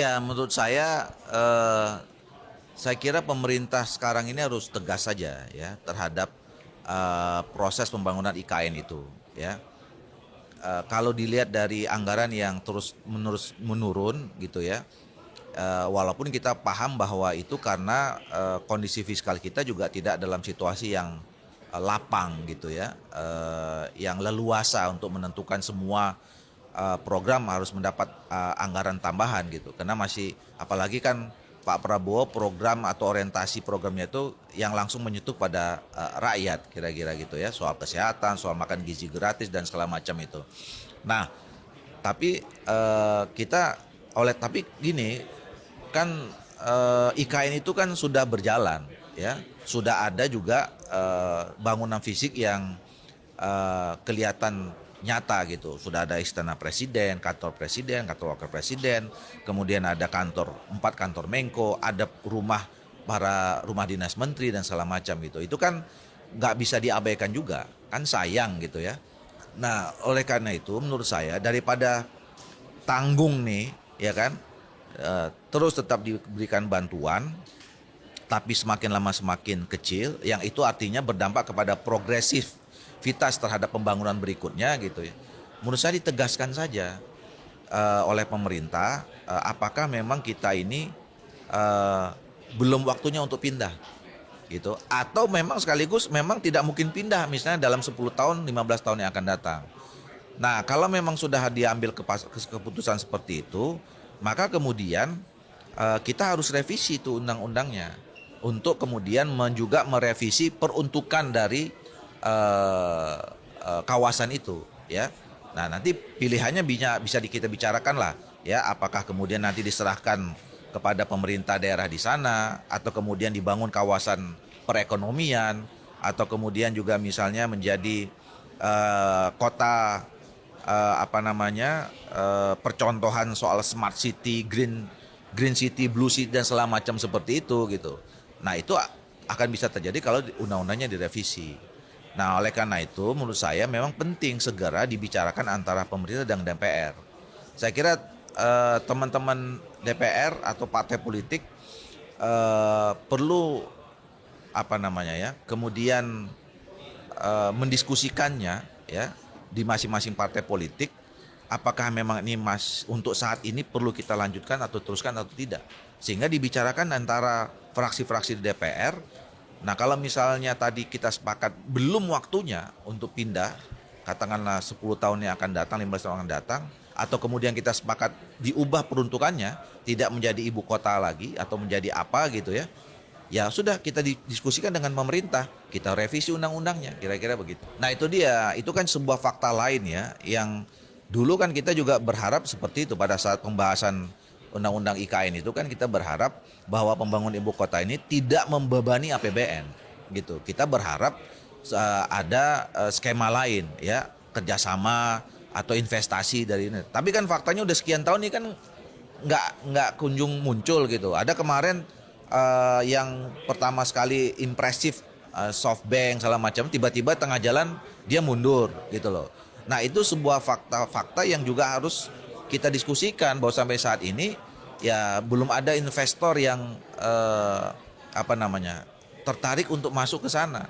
Ya, menurut saya kira pemerintah sekarang ini harus tegas saja ya terhadap proses pembangunan IKN itu. Ya, kalau dilihat dari anggaran yang terus menerus menurun gitu ya, walaupun kita paham bahwa itu karena kondisi fiskal kita juga tidak dalam situasi yang lapang gitu ya, yang leluasa untuk menentukan semua program harus mendapat anggaran tambahan gitu. Karena masih apalagi kan Pak Prabowo program atau orientasi programnya itu yang langsung menyentuh pada rakyat kira-kira gitu ya, soal kesehatan, soal makan gizi gratis dan segala macam itu. Nah, tapi tapi gini kan IKN itu kan sudah berjalan ya, sudah ada juga bangunan fisik yang kelihatan nyata gitu. Sudah ada istana presiden, kantor wakil presiden, kemudian ada empat kantor Menko, ada rumah dinas menteri dan segala macam gitu. Itu kan nggak bisa diabaikan juga, kan sayang gitu ya. Nah, oleh karena itu menurut saya daripada tanggung nih, ya kan, terus tetap diberikan bantuan, tapi semakin lama semakin kecil, yang itu artinya berdampak kepada progresivitas terhadap pembangunan berikutnya gitu ya. Menurut saya ditegaskan saja oleh pemerintah, apakah memang kita ini belum waktunya untuk pindah gitu, atau memang sekaligus memang tidak mungkin pindah misalnya dalam 10 tahun 15 tahun yang akan datang. Nah, kalau memang sudah diambil keputusan seperti itu, maka kemudian kita harus revisi itu undang-undangnya untuk kemudian juga merevisi peruntukan dari kawasan itu, ya. Nah, nanti pilihannya bisa kita bicarakan lah, ya. Apakah kemudian nanti diserahkan kepada pemerintah daerah di sana, atau kemudian dibangun kawasan perekonomian, atau kemudian juga misalnya menjadi kota percontohan soal smart city, green city, blue city dan segala macam seperti itu gitu. Nah, itu akan bisa terjadi kalau undang-undangnya direvisi. Nah, oleh karena itu menurut saya memang penting segera dibicarakan antara pemerintah dan DPR. Saya kira teman-teman DPR atau partai politik perlu kemudian mendiskusikannya ya di masing-masing partai politik, apakah memang ini untuk saat ini perlu kita lanjutkan atau teruskan atau tidak, sehingga dibicarakan antara fraksi-fraksi di DPR. Nah, kalau misalnya tadi kita sepakat belum waktunya untuk pindah, katakanlah 10 tahun yang akan datang, 15 tahun yang akan datang, atau kemudian kita sepakat diubah peruntukannya, tidak menjadi ibu kota lagi atau menjadi apa gitu ya, ya sudah, kita diskusikan dengan pemerintah, kita revisi undang-undangnya, kira-kira begitu. Nah, itu dia, itu kan sebuah fakta lain ya, yang dulu kan kita juga berharap seperti itu pada saat pembahasan undang-undang IKN itu kan kita berharap bahwa pembangunan ibu kota ini tidak membebani APBN gitu. Kita berharap ada skema lain ya, kerjasama atau investasi dari ini. Tapi kan faktanya udah sekian tahun ini kan nggak kunjung muncul gitu. Ada kemarin yang pertama sekali impresif, SoftBank segala macam, tiba-tiba tengah jalan dia mundur gitu loh. Nah, itu sebuah fakta-fakta yang juga harus kita diskusikan, bahwa sampai saat ini ya belum ada investor yang tertarik untuk masuk ke sana.